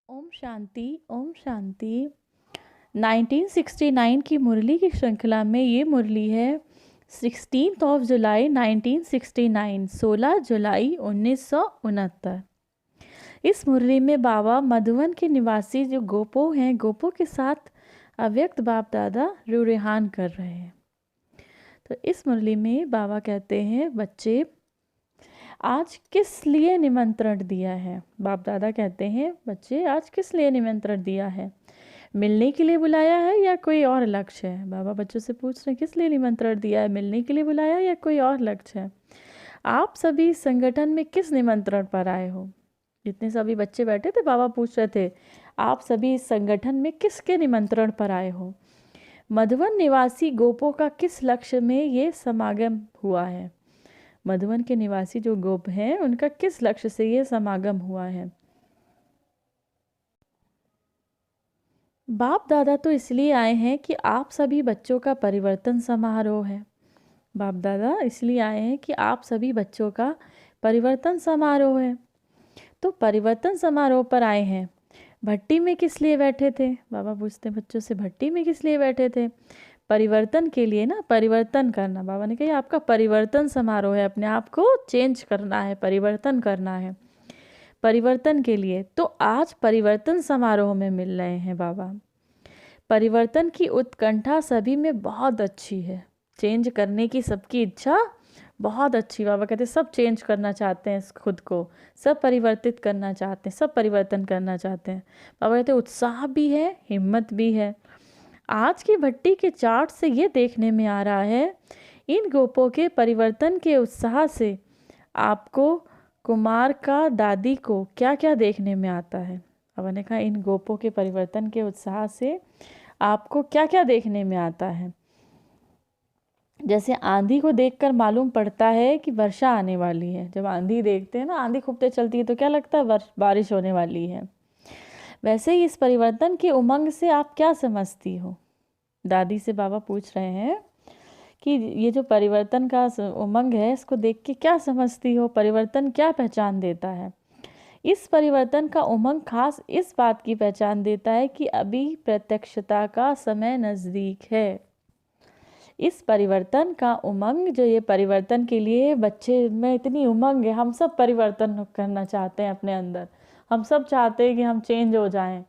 ओम शांति ओम शांति। 1969 की मुरली की श्रृंखला में ये मुरली है 16 जुलाई 1969, 16 जुलाई 1969। इस मुरली में बाबा मधुबन के निवासी जो गोपो हैं, गोपो के साथ अव्यक्त बाप दादा रूरेहान कर रहे हैं। तो इस मुरली में बाबा कहते हैं, बच्चे आज किस लिए निमंत्रण दिया है। बाप दादा कहते हैं, बच्चे आज किस लिए निमंत्रण दिया है, मिलने के लिए बुलाया है या कोई और लक्ष्य है। बाबा बच्चों से पूछ रहे हैं, किस लिए निमंत्रण दिया है, मिलने के लिए बुलाया या कोई और लक्ष्य है। आप सभी संगठन में किस निमंत्रण पर आए हो। जितने सभी बच्चे बैठे थे, बाबा पूछ रहे थे, आप सभी इस संगठन में किसके निमंत्रण पर आए हो। मधुबन निवासी गोपों का किस लक्ष्य में ये समागम हुआ है। मधुबन के निवासी जो गोप हैं, उनका किस लक्ष्य से ये समागम हुआ है। बाप दादा तो इसलिए आए हैं कि आप सभी बच्चों का परिवर्तन समारोह है। बाप दादा इसलिए आए हैं कि आप सभी बच्चों का परिवर्तन समारोह है। तो परिवर्तन समारोह पर आए हैं। भट्टी में किस लिए बैठे थे। बाबा पूछते हैं बच्चों से, भट्टी में किस लिए बैठे थे। परिवर्तन के लिए ना, परिवर्तन करना। बाबा ने कहा आपका परिवर्तन समारोह है, अपने आप को चेंज करना है, परिवर्तन करना है, परिवर्तन के लिए। तो आज परिवर्तन समारोह में मिल रहे हैं बाबा। परिवर्तन की उत्कंठा सभी में बहुत अच्छी है, चेंज करने की सबकी इच्छा बहुत अच्छी। बाबा कहते हैं सब चेंज करना चाहते हैं खुद को, सब परिवर्तित करना चाहते हैं, सब परिवर्तन करना चाहते हैं। बाबा कहते हैं उत्साह भी है, हिम्मत भी है। आज की भट्टी के चार्ट से ये देखने में आ रहा है, इन गोपों के परिवर्तन के उत्साह से आपको कुमार का दादी को क्या क्या देखने में आता है। बाबा ने कहा इन गोपों के परिवर्तन के उत्साह से आपको क्या क्या देखने में आता है। जैसे आंधी को देखकर मालूम पड़ता है कि वर्षा आने वाली है। जब आंधी देखते हैं ना, आंधी खूब तेज चलती है तो क्या लगता है, बारिश होने वाली है। वैसे ही इस परिवर्तन के उमंग से आप क्या समझती हो। दादी से बाबा पूछ रहे हैं कि ये जो परिवर्तन का उमंग है, इसको देख के क्या समझती हो, परिवर्तन क्या पहचान देता है। इस परिवर्तन का उमंग खास इस बात की पहचान देता है कि अभी प्रत्यक्षता का समय नज़दीक है। इस परिवर्तन का उमंग, जो ये परिवर्तन के लिए बच्चे में इतनी उमंग है, हम सब परिवर्तन करना चाहते हैं अपने अंदर। हम सब चाहते हैं कि हम चेंज हो जाएं,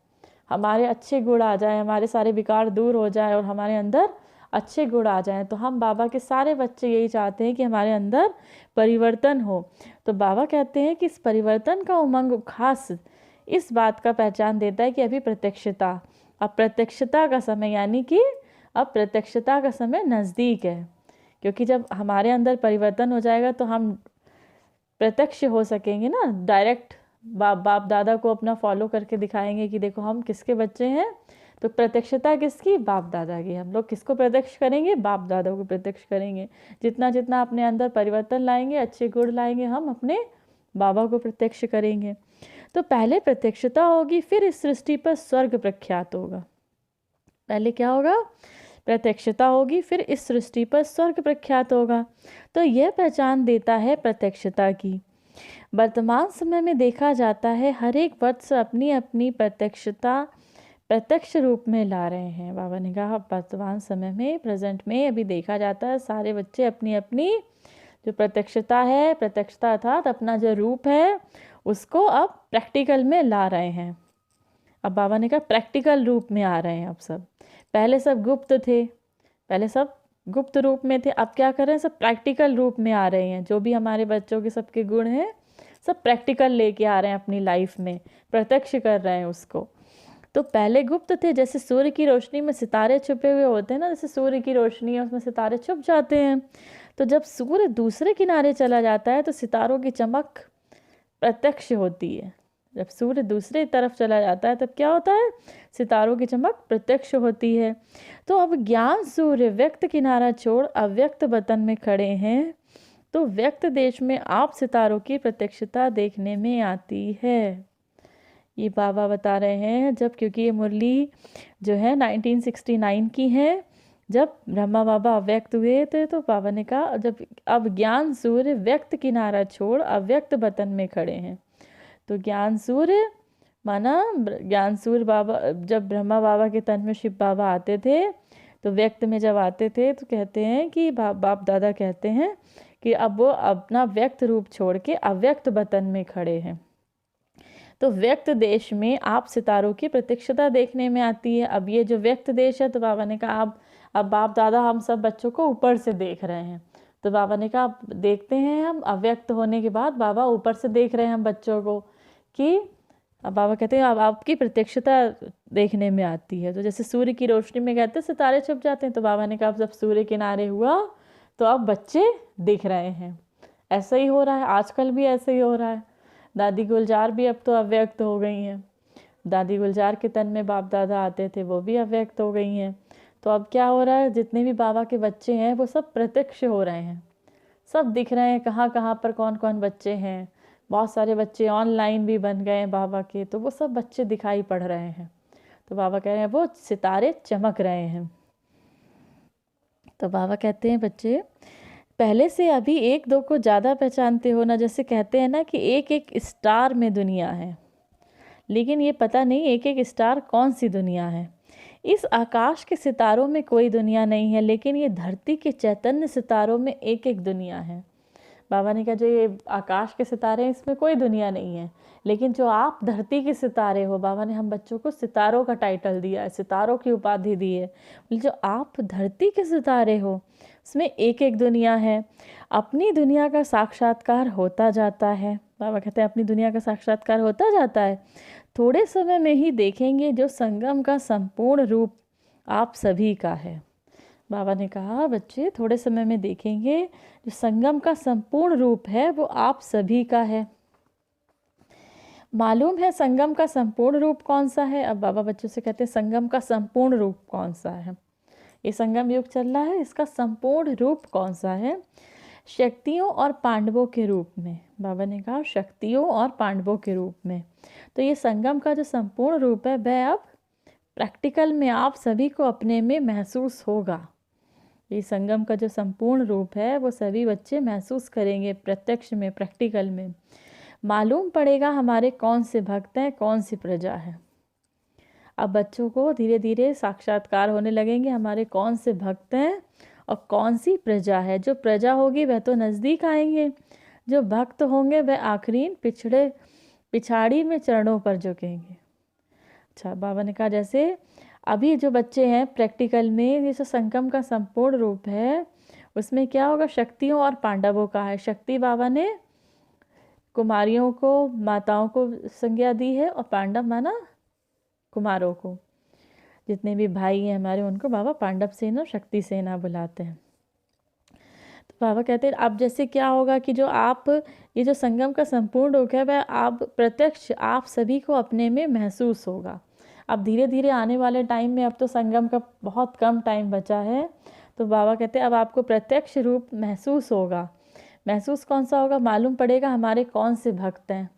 हमारे अच्छे गुण आ जाएं, हमारे सारे विकार दूर हो जाएं और हमारे अंदर अच्छे गुण आ जाएं। तो हम बाबा के सारे बच्चे यही चाहते हैं कि हमारे अंदर परिवर्तन हो। तो बाबा कहते हैं कि इस परिवर्तन का उमंग खास इस बात का पहचान देता है कि अभी प्रत्यक्षता, अब प्रत्यक्षता का समय, यानी कि अब प्रत्यक्षता का समय नज़दीक है। क्योंकि जब हमारे अंदर परिवर्तन हो जाएगा तो हम प्रत्यक्ष हो सकेंगे ना, डायरेक्ट बाप दादा को अपना फॉलो करके दिखाएंगे कि देखो हम किसके बच्चे हैं। तो प्रत्यक्षता किसकी, बाप दादा की। हम लोग किसको प्रत्यक्ष करेंगे, बाप दादा को प्रत्यक्ष करेंगे। जितना जितना अपने अंदर परिवर्तन लाएंगे, अच्छे गुण लाएंगे, हम अपने बाबा को प्रत्यक्ष करेंगे। तो पहले प्रत्यक्षता होगी, फिर इस सृष्टि पर स्वर्ग प्रख्यात होगा। पहले क्या होगा, प्रत्यक्षता होगी, फिर इस सृष्टि पर स्वर्ग प्रख्यात होगा। तो यह पहचान देता है प्रत्यक्षता की। वर्तमान समय में देखा जाता है हर एक वर्ष अपनी अपनी प्रत्यक्षता प्रत्यक्ष रूप में ला रहे हैं। बाबा ने कहा वर्तमान समय में, प्रेजेंट में अभी देखा जाता है सारे बच्चे अपनी अपनी जो प्रत्यक्षता है, प्रत्यक्षता अर्थात अपना जो रूप है, उसको अब प्रैक्टिकल में ला रहे हैं। अब बाबा ने कहा प्रैक्टिकल रूप में आ रहे हैं अब सब। पहले सब गुप्त थे, पहले सब गुप्त रूप में थे, अब क्या कर रहे हैं, सब प्रैक्टिकल रूप में आ रहे हैं। जो भी हमारे बच्चों के सबके गुण हैं, सब प्रैक्टिकल लेके आ रहे हैं अपनी लाइफ में, प्रत्यक्ष कर रहे हैं उसको। तो पहले गुप्त थे, जैसे सूर्य की रोशनी में सितारे छुपे हुए होते हैं ना, जैसे सूर्य की रोशनी है उसमें सितारे छुप जाते हैं। तो जब सूर्य दूसरे किनारे चला जाता है तो सितारों की चमक प्रत्यक्ष होती है। जब सूर्य दूसरे तरफ चला जाता है तब क्या होता है, सितारों की चमक प्रत्यक्ष होती है। तो अब ज्ञान सूर्य व्यक्त किनारा छोड़ अव्यक्त वतन में खड़े हैं, तो व्यक्त देश में आप सितारों की प्रत्यक्षता देखने में आती है। ये बाबा बता रहे हैं जब, क्योंकि ये मुरली जो है 1969 की है, जब ब्रह्मा बाबा अव्यक्त हुए थे। तो बाबा ने कहा जब अब ज्ञान सूर्य व्यक्त किनारा छोड़ अव्यक्त वतन में खड़े हैं, तो ज्ञान सूर्य माना ज्ञानसूर बाबा जब ब्रह्मा बाबा के तन में शिव बाबा आते थे, तो व्यक्त में जब आते थे तो कहते हैं कि बाप दादा कहते हैं कि अब वो अपना व्यक्त रूप छोड़ के अव्यक्त वतन में खड़े हैं। तो व्यक्त देश में आप सितारों की प्रत्यक्षता देखने में आती है। अब ये जो व्यक्त देश है, तो बाबा ने कहा अब बाप दादा हम सब बच्चों को ऊपर से देख रहे हैं। तो बाबा ने कहा अब देखते हैं हम अव्यक्त होने के बाद बाबा ऊपर से देख रहे हैं हम बच्चों को कि अब बाबा कहते हैं अब आपकी प्रत्यक्षता देखने में आती है। तो जैसे सूर्य की रोशनी में कहते हैं सितारे छुप जाते हैं, तो बाबा ने कहा अब जब सूर्य किनारे हुआ तो अब बच्चे दिख रहे हैं। ऐसा ही हो रहा है, आजकल भी ऐसे ही हो रहा है। दादी गुलजार भी अब तो अव्यक्त हो गई हैं। दादी गुलजार के तन में बाप दादा आते थे, वो भी अव्यक्त हो गई हैं। तो अब क्या हो रहा है, जितने भी बाबा के बच्चे हैं वो सब प्रत्यक्ष हो रहे हैं, सब दिख रहे हैं कहाँ कहाँ पर कौन कौन बच्चे हैं। बहुत सारे बच्चे ऑनलाइन भी बन गए हैं बाबा के, तो वो सब बच्चे दिखाई पड़ रहे हैं। तो बाबा कह रहे हैं वो सितारे चमक रहे हैं। तो बाबा कहते हैं बच्चे पहले से अभी एक दो को ज़्यादा पहचानते हो ना। जैसे कहते हैं ना कि एक एक स्टार में दुनिया है, लेकिन ये पता नहीं एक एक स्टार कौन सी दुनिया है। इस आकाश के सितारों में कोई दुनिया नहीं है, लेकिन ये धरती के चैतन्य सितारों में एक एक दुनिया है। बाबा ने कहा जो ये आकाश के सितारे हैं इसमें कोई दुनिया नहीं है, लेकिन जो आप धरती के सितारे हो, बाबा ने हम बच्चों को सितारों का टाइटल दिया है, सितारों की उपाधि दी है। जो आप धरती के सितारे हो उसमें एक एक दुनिया है। अपनी दुनिया का साक्षात्कार होता जाता है। बाबा कहते हैं अपनी दुनिया का साक्षात्कार होता जाता है। थोड़े समय में ही देखेंगे जो संगम का संपूर्ण रूप आप सभी का है। बाबा ने कहा बच्चे थोड़े समय में देखेंगे जो संगम का संपूर्ण रूप है वो आप सभी का है। मालूम है संगम का संपूर्ण रूप कौन सा है? अब बाबा बच्चों से कहते हैं संगम का संपूर्ण रूप कौन सा है? ये संगम युग चल रहा है, इसका संपूर्ण रूप कौन सा है? शक्तियों और पांडवों के रूप में। बाबा ने कहा शक्तियों और पांडवों के रूप में। तो ये संगम का जो संपूर्ण रूप है वह अब प्रैक्टिकल में आप सभी को अपने में महसूस होगा। ये संगम का जो संपूर्ण रूप है वो सभी बच्चे महसूस करेंगे प्रत्यक्ष में, प्रैक्टिकल में। मालूम पड़ेगा हमारे कौन से भक्त हैं, कौन सी प्रजा है। अब बच्चों को धीरे धीरे साक्षात्कार होने लगेंगे हमारे कौन से भक्त हैं और कौन सी प्रजा है। जो प्रजा होगी वह तो नज़दीक आएंगे, जो भक्त होंगे वह आखिरी पिछाड़ी में चरणों पर झुकेंगे। अच्छा, बाबा ने कहा जैसे अभी जो बच्चे हैं प्रैक्टिकल में ये जो संगम का संपूर्ण रूप है उसमें क्या होगा, शक्तियों और पांडवों का है। शक्ति बाबा ने कुमारियों को, माताओं को संज्ञा दी है, और पांडव माना कुमारों को। जितने भी भाई हैं हमारे उनको बाबा पांडव सेना, शक्ति सेना बुलाते हैं। तो बाबा कहते हैं अब जैसे क्या होगा कि जो आप ये जो संगम का संपूर्ण रूप है वह आप प्रत्यक्ष आप सभी को अपने में महसूस होगा। अब धीरे धीरे आने वाले टाइम में, अब तो संगम का बहुत कम टाइम बचा है, तो बाबा कहते हैं अब आपको प्रत्यक्ष रूप महसूस होगा। महसूस कौन सा होगा? मालूम पड़ेगा हमारे कौन से भक्त हैं।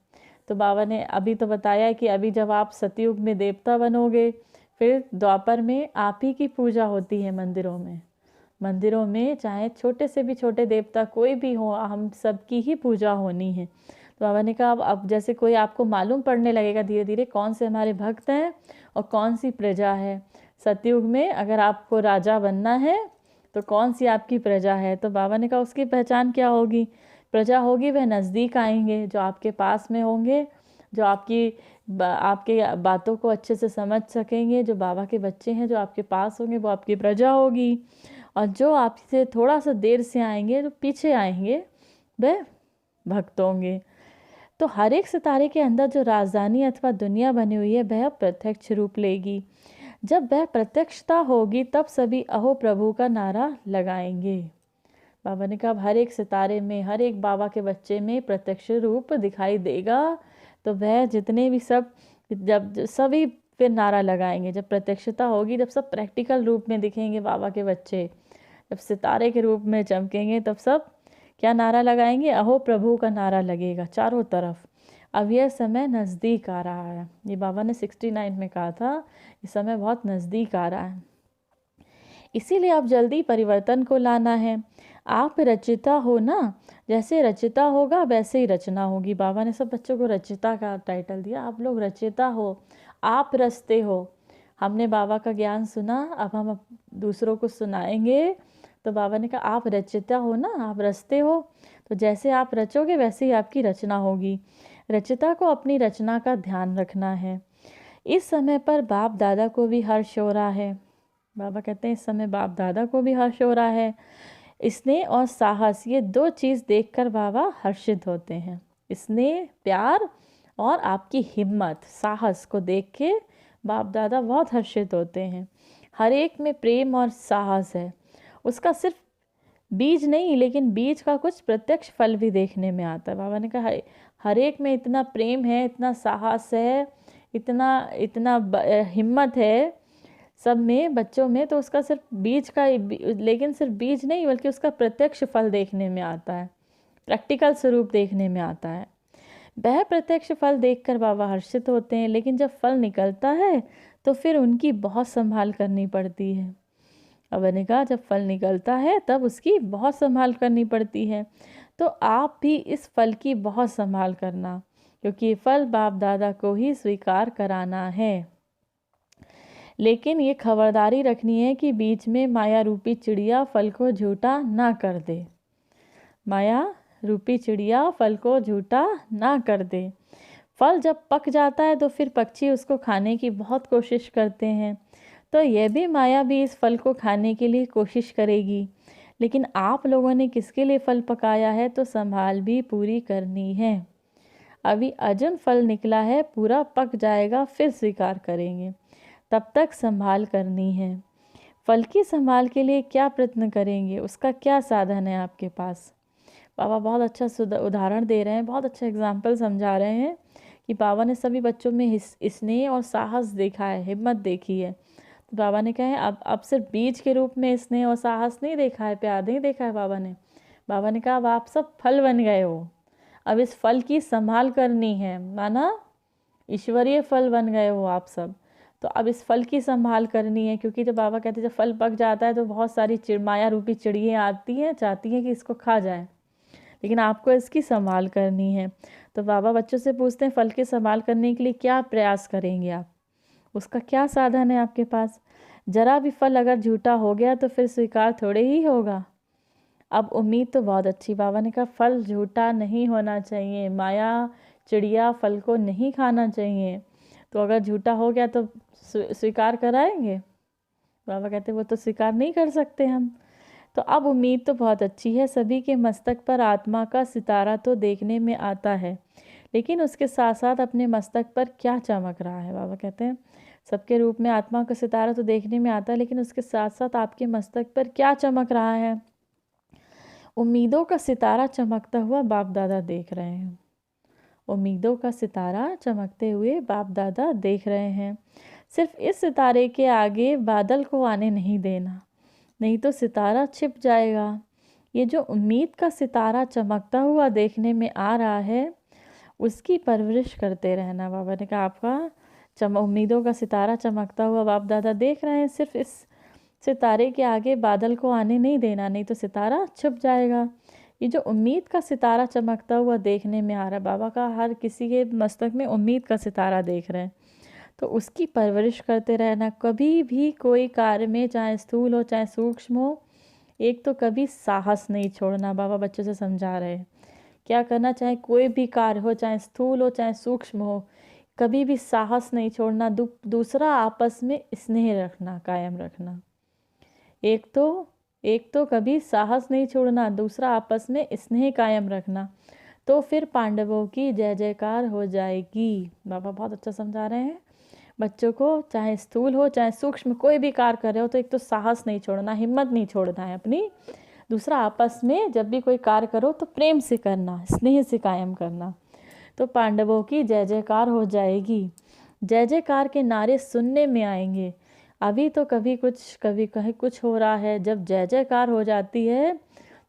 तो बाबा ने अभी तो बताया कि अभी जब आप सतयुग में देवता बनोगे, फिर द्वापर में आप ही की पूजा होती है मंदिरों में। मंदिरों में चाहे छोटे से भी छोटे देवता कोई भी हो, हम सबकी ही पूजा होनी है। तो बाबा ने कहा अब जैसे कोई आपको मालूम पड़ने लगेगा धीरे धीरे कौन से हमारे भक्त हैं और कौन सी प्रजा है। सतयुग में अगर आपको राजा बनना है तो कौन सी आपकी प्रजा है? तो बाबा ने कहा उसकी पहचान क्या होगी? प्रजा होगी वह नज़दीक आएंगे, जो आपके पास में होंगे, जो आपके बातों को अच्छे से समझ सकेंगे। जो बाबा के बच्चे हैं जो आपके पास होंगे वो आपकी प्रजा होगी, और जो आपसे थोड़ा सा देर से आएंगे, जो पीछे आएंगे, वह भक्त होंगे। तो हर एक सितारे के अंदर जो राजधानी अथवा दुनिया बनी हुई है वह प्रत्यक्ष रूप लेगी। जब वह प्रत्यक्षता होगी तब सभी अहो प्रभु का नारा लगाएंगे। बाबा ने कहा हर एक सितारे में, हर एक बाबा के बच्चे में प्रत्यक्ष रूप दिखाई देगा, तो वह जितने भी सब जब सभी फिर नारा लगाएंगे। जब प्रत्यक्षता होगी, जब सब प्रैक्टिकल रूप में दिखेंगे बाबा के बच्चे, जब सितारे के रूप में चमकेंगे, तब सब क्या नारा लगाएंगे? अहो प्रभु का नारा लगेगा चारों तरफ। अब यह समय नज़दीक आ रहा है। ये बाबा ने 69 में कहा था, ये समय बहुत नज़दीक आ रहा है। इसीलिए आप जल्दी परिवर्तन को लाना है। आप रचिता हो ना, जैसे रचिता होगा वैसे ही रचना होगी। बाबा ने सब बच्चों को रचिता का टाइटल दिया, आप लोग रचिता हो, आप रचते हो। हमने बाबा का ज्ञान सुना, अब हम दूसरों को सुनाएंगे। तो बाबा ने कहा आप रचिता हो ना, आप रचते हो, तो जैसे आप रचोगे वैसे ही आपकी रचना होगी। रचिता को अपनी रचना का ध्यान रखना है। इस समय पर बाप दादा को भी हर्ष हो रहा है। बाबा कहते हैं इस समय बाप दादा को भी हर्ष हो रहा है। स्नेह और साहस, ये दो चीज़ देखकर बाबा हर्षित होते हैं। स्नेह, प्यार और आपकी हिम्मत, साहस को देख के बाप दादा बहुत हर्षित होते हैं। हर एक में प्रेम और साहस है। उसका सिर्फ बीज नहीं, लेकिन बीज का कुछ प्रत्यक्ष फल भी देखने में आता है। बाबा ने कहा हर एक में इतना प्रेम है, इतना साहस है, इतना इतना हिम्मत है सब में, बच्चों में, तो उसका सिर्फ बीज का, लेकिन सिर्फ बीज नहीं बल्कि उसका प्रत्यक्ष फल देखने में आता है, प्रैक्टिकल स्वरूप देखने में आता है। वह प्रत्यक्ष फल देखकर बाबा हर्षित होते हैं, लेकिन जब फल निकलता है तो फिर उनकी बहुत संभाल करनी पड़ती है। अब मैंने कहा जब फल निकलता है तब उसकी बहुत संभाल करनी पड़ती है। तो आप भी इस फल की बहुत संभाल करना, क्योंकि ये फल बाप दादा को ही स्वीकार कराना है। लेकिन ये खबरदारी रखनी है कि बीच में माया रूपी चिड़िया फल को झूठा ना कर दे। माया रूपी चिड़िया फल को झूठा ना कर दे। फल जब पक जाता है तो फिर पक्षी उसको खाने की बहुत कोशिश करते हैं, तो यह भी माया भी इस फल को खाने के लिए कोशिश करेगी। लेकिन आप लोगों ने किसके लिए फल पकाया है, तो संभाल भी पूरी करनी है। अभी अजन फल निकला है, पूरा पक जाएगा फिर स्वीकार करेंगे, तब तक संभाल करनी है। फल की संभाल के लिए क्या प्रयत्न करेंगे, उसका क्या साधन है आपके पास। बाबा बहुत अच्छा उदाहरण दे रहे हैं, बहुत अच्छा एग्जाम्पल समझा रहे हैं कि बाबा ने सभी बच्चों में स्नेह और साहस देखा है, हिम्मत देखी है। तो बाबा ने कहा है अब सिर्फ बीज के रूप में स्नेह और साहस नहीं देखा है, प्यार नहीं देखा है बाबा ने। बाबा ने कहा अब आप सब फल बन गए हो, अब इस फल की संभाल करनी है, माना ईश्वरीय फल बन गए हो आप सब। तो अब इस फल की संभाल करनी है, क्योंकि जब बाबा कहते हैं जब फल पक जाता है तो बहुत सारी माया रूपी चिड़ियाँ आती हैं, चाहती हैं कि इसको खा जाए, लेकिन आपको इसकी संभाल करनी है। तो बाबा बच्चों से पूछते हैं फल की संभाल करने के लिए क्या प्रयास करेंगे आप, उसका क्या साधन है आपके पास। जरा भी फल अगर झूठा हो गया तो फिर स्वीकार थोड़े ही होगा। अब उम्मीद तो बहुत अच्छी, बाबा ने कहा फल झूठा नहीं होना चाहिए, माया चिड़िया फल को नहीं खाना चाहिए। तो अगर झूठा हो गया तो स्वीकार कराएंगे। बाबा कहते वो तो स्वीकार नहीं कर सकते हम। तो अब उम्मीद तो बहुत अच्छी है, सभी के मस्तक पर आत्मा का सितारा तो देखने में आता है, लेकिन उसके साथ साथ अपने मस्तक पर क्या चमक रहा है। बाबा कहते हैं सबके रूप में आत्मा का सितारा तो देखने में आता है, लेकिन उसके साथ साथ आपके मस्तक पर क्या चमक रहा है। उम्मीदों का सितारा चमकता हुआ बाप दादा देख रहे हैं। उम्मीदों का सितारा चमकते हुए बाप दादा देख रहे हैं। सिर्फ इस सितारे के आगे बादल को आने नहीं देना, नहीं तो सितारा छिप जाएगा। ये जो उम्मीद का सितारा चमकता हुआ देखने में आ रहा है, उसकी परवरिश करते रहना। बाबा ने कहा आपका उम्मीदों का सितारा चमकता हुआ बाप दादा देख रहे हैं, सिर्फ इस सितारे के आगे बादल को आने नहीं देना, नहीं तो सितारा छुप जाएगा। ये जो उम्मीद का सितारा चमकता हुआ देखने में आ रहा है, बाबा का हर किसी के मस्तक में उम्मीद का सितारा देख रहे हैं, तो उसकी परवरिश करते रहना। कभी भी कोई कार्य में, चाहे स्थूल हो चाहे सूक्ष्म हो, एक तो कभी साहस नहीं छोड़ना। बाबा बच्चों से समझा रहे हैं क्या करना, चाहे कोई भी कार्य हो, चाहे स्थूल हो चाहे सूक्ष्म हो, कभी भी साहस नहीं छोड़ना। दूसरा आपस में स्नेह रखना, कायम रखना। एक तो कभी साहस नहीं छोड़ना, दूसरा आपस में स्नेह कायम रखना, तो फिर पांडवों की जय जयकार हो जाएगी। बाबा बहुत अच्छा समझा रहे हैं बच्चों को, चाहे स्थूल हो चाहे सूक्ष्म कोई भी कार्य कर रहे हो, तो एक तो साहस नहीं छोड़ना, हिम्मत नहीं छोड़ना है अपनी। दूसरा आपस में जब भी कोई कार्य करो तो प्रेम से करना, स्नेह से कायम करना, तो पांडवों की जय जयकार हो जाएगी। जय जयकार के नारे सुनने में आएंगे। अभी तो कभी कहीं कुछ हो रहा है, जब जय जयकार हो जाती है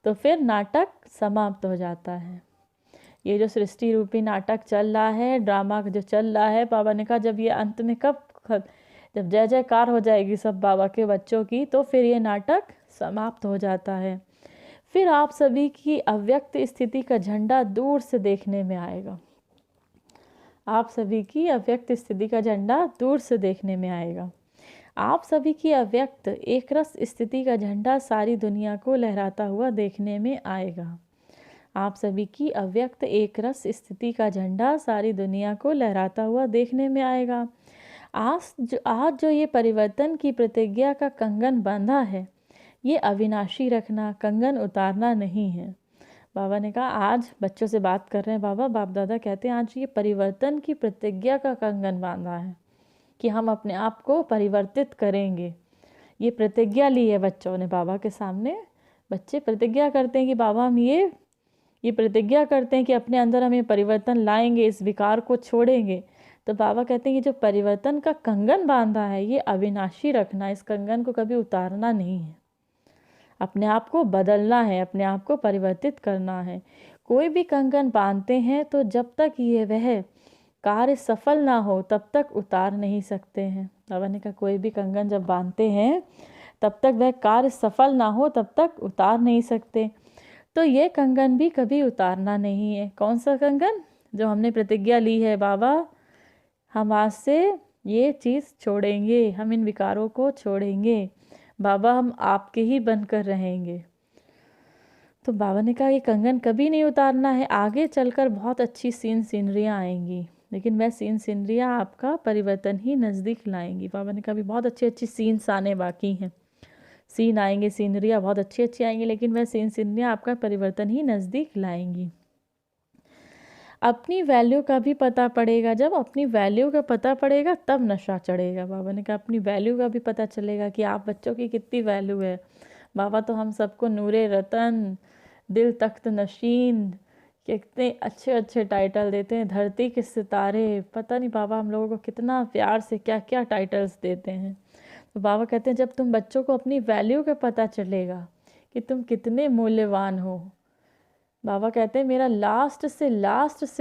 तो फिर नाटक समाप्त हो जाता है। ये जो सृष्टि रूपी नाटक चल रहा है, ड्रामा जो चल रहा है, बाबा ने कहा जब ये अंत में कब जब जय जयकार हो जाएगी सब बाबा के बच्चों की, तो फिर ये नाटक समाप्त हो जाता है। फिर आप सभी की अव्यक्त स्थिति का झंडा दूर से देखने में आएगा। आप सभी की अव्यक्त स्थिति का झंडा दूर से देखने में आएगा। आप सभी की अव्यक्त एकरस स्थिति का झंडा सारी दुनिया को लहराता हुआ देखने में आएगा। आप सभी की अव्यक्त एकरस स्थिति का झंडा सारी दुनिया को लहराता हुआ देखने में आएगा। आज जो ये परिवर्तन की प्रतिज्ञा का कंगन बांधा है, ये अविनाशी रखना, कंगन उतारना नहीं है। बाबा ने कहा, आज बच्चों से बात कर रहे हैं बाबा, बाप दादा कहते हैं आज ये परिवर्तन की प्रतिज्ञा का कंगन बांधा है कि हम अपने आप को परिवर्तित करेंगे। ये प्रतिज्ञा ली है बच्चों ने बाबा के सामने। बच्चे प्रतिज्ञा करते हैं कि बाबा हम ये प्रतिज्ञा करते हैं कि अपने अंदर हम ये परिवर्तन लाएंगे, इस विकार को छोड़ेंगे। तो बाबा कहते हैं कि जो परिवर्तन का कंगन बांधा है, ये अविनाशी रखना, इस कंगन को कभी उतारना नहीं है। अपने आप को बदलना है, अपने आप को परिवर्तित करना है। कोई भी कंगन बांधते हैं तो जब तक ये वह कार्य सफल ना हो तब तक उतार नहीं सकते हैं। बाबा ने कहा कोई भी कंगन जब बांधते हैं तब तक वह कार्य सफल ना हो तब तक उतार नहीं सकते। तो ये कंगन भी कभी उतारना नहीं है। कौन सा कंगन? जो हमने प्रतिज्ञा ली है, बाबा हम आज से ये चीज़ छोड़ेंगे, हम इन विकारों को छोड़ेंगे, बाबा हम आपके ही बनकर रहेंगे। तो बाबा ने कहा ये कंगन कभी नहीं उतारना है। आगे चलकर बहुत अच्छी सीनरियाँ आएंगी, लेकिन वह सीनरियाँ आपका परिवर्तन ही नज़दीक लाएंगी। बाबा ने कहा भी बहुत अच्छी अच्छी सीन्स आने बाकी हैं, सीन आएंगे, सीनरियाँ बहुत अच्छी अच्छी आएंगी, लेकिन वह सीनरियाँ आपका परिवर्तन ही नज़दीक लाएंगी। अपनी वैल्यू का भी पता पड़ेगा। जब अपनी वैल्यू का पता पड़ेगा तब नशा चढ़ेगा। बाबा ने कहा अपनी वैल्यू का भी पता चलेगा कि आप बच्चों की कितनी वैल्यू है। बाबा तो हम सबको नूरे रतन, दिल तख्त नशीन, कितने अच्छे अच्छे टाइटल देते हैं, धरती के सितारे, पता नहीं बाबा हम लोगों को कितना प्यार से क्या क्या टाइटल्स देते हैं। तो बाबा कहते हैं जब तुम बच्चों को अपनी वैल्यू का पता चलेगा कि तुम कितने मूल्यवान हो। बाबा कहते हैं मेरा लास्ट से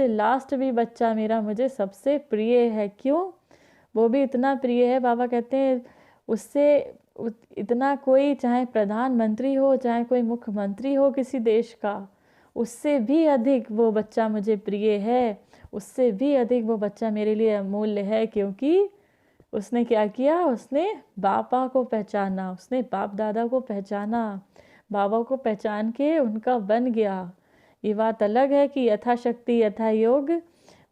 लास्ट भी बच्चा मेरा मुझे सबसे प्रिय है। क्यों? वो भी इतना प्रिय है, बाबा कहते हैं उससे इतना कोई, चाहे प्रधानमंत्री हो, चाहे कोई मुख्यमंत्री हो किसी देश का, उससे भी अधिक वो बच्चा मुझे प्रिय है, उससे भी अधिक वो बच्चा मेरे लिए अमूल्य है। क्योंकि उसने क्या किया? उसने बापा को पहचाना, उसने बाप दादा को पहचाना, बाबा को पहचान के उनका बन गया। ये बात अलग है कि यथाशक्ति यथा योग,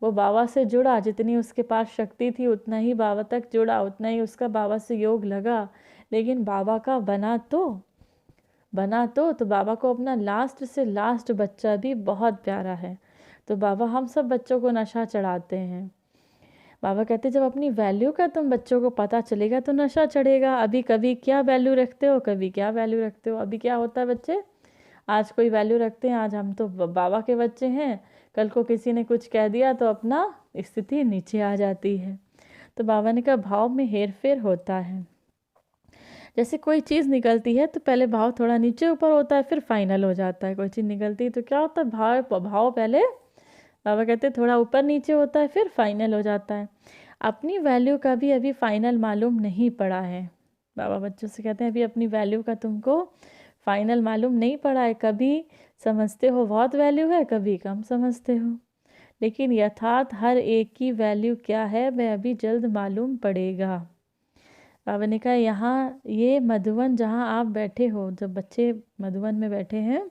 वो बाबा से जुड़ा, जितनी उसके पास शक्ति थी उतना ही बाबा तक जुड़ा, उतना ही उसका बाबा से योग लगा, लेकिन बाबा का बना तो बाबा को अपना लास्ट से लास्ट बच्चा भी बहुत प्यारा है। तो बाबा हम सब बच्चों को नशा चढ़ाते हैं। बाबा कहते जब अपनी वैल्यू का तुम बच्चों को पता चलेगा तो नशा चढ़ेगा। अभी कभी क्या वैल्यू रखते हो, कभी क्या वैल्यू रखते हो। अभी क्या होता है बच्चे, आज कोई वैल्यू रखते हैं, आज हम तो बाबा के बच्चे हैं, कल को किसी ने कुछ कह दिया तो अपना स्थिति नीचे आ जाती है। तो बाबा ने कहा भाव में हेर फेर होता है। जैसे कोई चीज़ निकलती है तो पहले भाव थोड़ा नीचे ऊपर होता है, फिर फाइनल हो जाता है। कोई चीज़ निकलती है तो क्या होता है, भाव पहले, बाबा कहते हैं थोड़ा ऊपर नीचे होता है, फिर फाइनल हो जाता है। अपनी वैल्यू का भी अभी फाइनल मालूम नहीं पड़ा है। बाबा बच्चों से कहते हैं अभी अपनी वैल्यू का तुमको फाइनल मालूम नहीं पड़ा है। कभी समझते हो बहुत वैल्यू है, कभी कम समझते हो, लेकिन यथार्थ हर एक की वैल्यू क्या है वह अभी जल्द मालूम पड़ेगा। बाबा ने कहा यहाँ ये मधुवन जहाँ आप बैठे हो, जब बच्चे मधुवन में बैठे हैं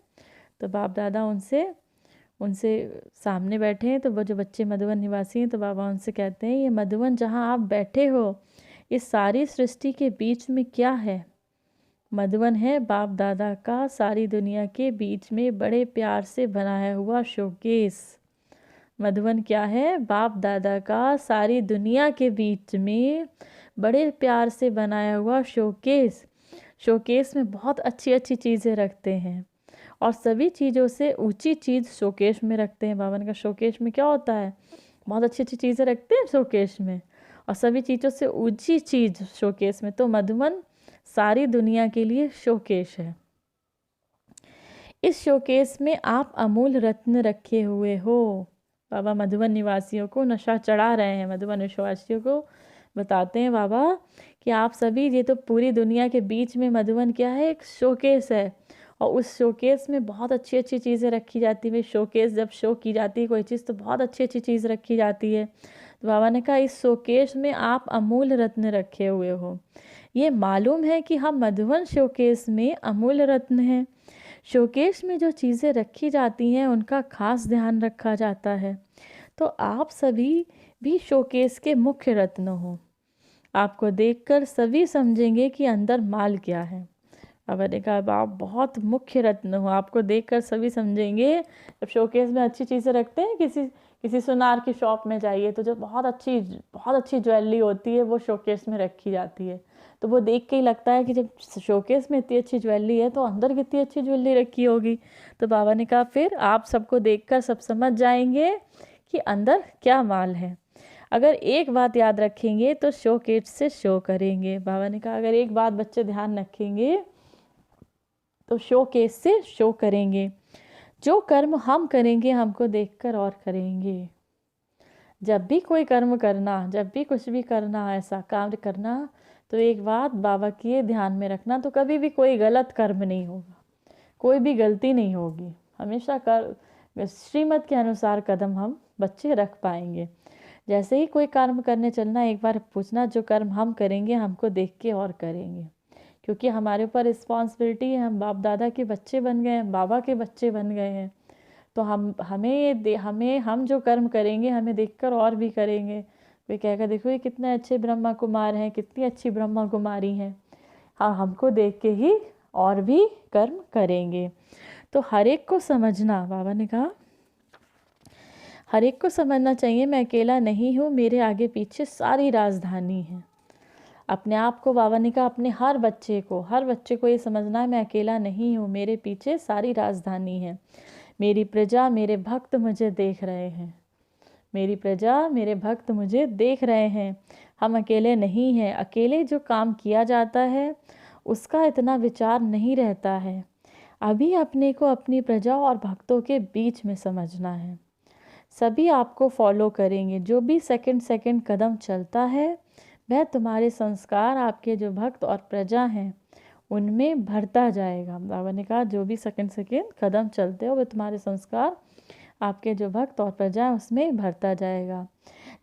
तो बाप दादा उनसे सामने बैठे हैं, तो वो जो बच्चे मधुवन निवासी हैं तो बाबा उनसे कहते हैं ये मधुवन जहाँ आप बैठे हो, इस सारी सृष्टि के बीच में क्या है? मधुवन है बाप दादा का सारी दुनिया के बीच में बड़े प्यार से बनाया हुआ शोकेस। मधुवन क्या है? बाप दादा का सारी दुनिया के बीच में बड़े प्यार से बनाया हुआ शोकेस। शोकेस में बहुत अच्छी अच्छी चीज़ें रखते हैं और सभी चीज़ों से ऊंची चीज़ शोकेस में रखते हैं। बाबा ने कहा शोकेस में क्या होता है? बहुत अच्छी अच्छी चीज़ें रखते हैं शोकेस में, और सभी चीज़ों से ऊंची चीज़ शोकेस में। तो मधुवन सारी दुनिया के लिए शोकेस है। इस शोकेस में आप अमूल रत्न रखे हुए हो। बाबा मधुवन निवासियों को नशा चढ़ा रहे हैं, मधुवन निवासियों को बताते हैं बाबा कि आप सभी, ये तो पूरी दुनिया के बीच में मधुबन क्या है, एक शोकेस है, और उस शोकेस में बहुत अच्छी अच्छी चीज़ें रखी जाती है। शोकेस जब शो की जाती है कोई चीज़ तो बहुत अच्छी अच्छी चीज़ रखी जाती है। तो बाबा ने कहा इस शोकेस में आप अमूल रत्न रखे हुए हो। ये मालूम है कि हम मधुबन शोकेस में अमूल रत्न हैं। शोकेस में जो चीज़ें रखी जाती हैं उनका खास ध्यान रखा जाता है। तो आप सभी भी शोकेस के मुख्य रत्न हो। आपको देखकर सभी समझेंगे कि अंदर माल क्या है। बाबा ने कहा आप बहुत मुख्य रत्न हो, आपको देखकर सभी समझेंगे। जब शोकेस में अच्छी चीज़ें रखते हैं, किसी किसी सुनार की शॉप में जाइए तो जो बहुत अच्छी ज्वेलरी होती है वो शोकेस में रखी जाती है। तो वो देख के ही लगता है कि जब शोकेस में इतनी अच्छी ज्वेलरी है तो अंदर कितनी अच्छी ज्वेलरी रखी होगी। तो बाबा ने कहा फिर आप सबको देखकर सब समझ जाएंगे कि अंदर क्या माल है। अगर एक बात याद रखेंगे तो शोकेस से शो करेंगे। बाबा ने कहा अगर एक बात बच्चे ध्यान रखेंगे तो शोकेस से शो करेंगे। जो कर्म हम करेंगे हमको देखकर और करेंगे। जब भी कोई कर्म करना, जब भी कुछ भी करना, ऐसा काम करना, तो एक बात बाबा की ये ध्यान में रखना, तो कभी भी कोई गलत कर्म नहीं होगा, कोई भी गलती नहीं होगी। हमेशा कर श्रीमत के अनुसार कदम हम बच्चे रख पाएंगे। जैसे ही कोई कर्म करने चलना एक बार पूछना जो कर्म हम करेंगे हमको देख के और करेंगे, क्योंकि हमारे ऊपर रिस्पॉन्सिबिलिटी है। हम बाप दादा के बच्चे बन गए हैं, बाबा के बच्चे बन गए हैं। तो हम जो कर्म करेंगे हमें देखकर और भी करेंगे। वे कहेगा देखो ये कितने अच्छे ब्रह्मा कुमार हैं, कितनी अच्छी ब्रह्मा कुमारी हैं। हाँ, हमको देख के ही और भी कर्म करेंगे। तो हर एक को समझना, बाबा ने कहा हर एक को समझना चाहिए मैं अकेला नहीं हूँ, मेरे आगे पीछे सारी राजधानी है। अपने आप को, बाबा ने कहा अपने हर बच्चे को ये समझना है मैं अकेला नहीं हूँ, मेरे पीछे सारी राजधानी है। मेरी प्रजा मेरे भक्त मुझे देख रहे हैं, मेरी प्रजा मेरे भक्त मुझे देख रहे हैं। हम अकेले नहीं हैं। अकेले जो काम किया जाता है उसका इतना विचार नहीं रहता है। अभी अपने को अपनी प्रजा और भक्तों के बीच में समझना है। सभी आपको फॉलो करेंगे। जो भी सेकंड सेकंड कदम चलता है वह तुम्हारे संस्कार, आपके जो भक्त और प्रजा हैं उनमें भरता जाएगा। बाबा ने कहा जो भी सेकंड सेकंड कदम चलते हो वह तुम्हारे संस्कार, आपके जो भक्त और प्रजा है उसमें भरता जाएगा।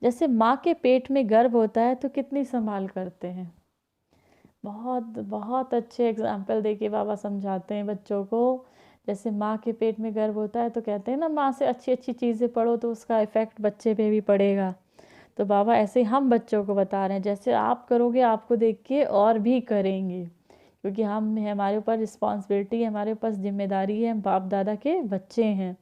जैसे माँ के पेट में गर्भ होता है तो कितनी संभाल करते हैं। बहुत बहुत अच्छे एग्जाम्पल देके बाबा समझाते हैं बच्चों को। जैसे माँ के पेट में गर्भ होता है तो कहते हैं ना माँ से अच्छी अच्छी चीज़ें पढ़ो तो उसका इफ़ेक्ट बच्चे पे भी पड़ेगा। तो बाबा ऐसे हम बच्चों को बता रहे हैं जैसे आप करोगे आपको देख के और भी करेंगे, क्योंकि हमारे ऊपर रिस्पॉन्सिबिलिटी है, हमारे पास जिम्मेदारी है, हम बाप दादा के बच्चे हैं।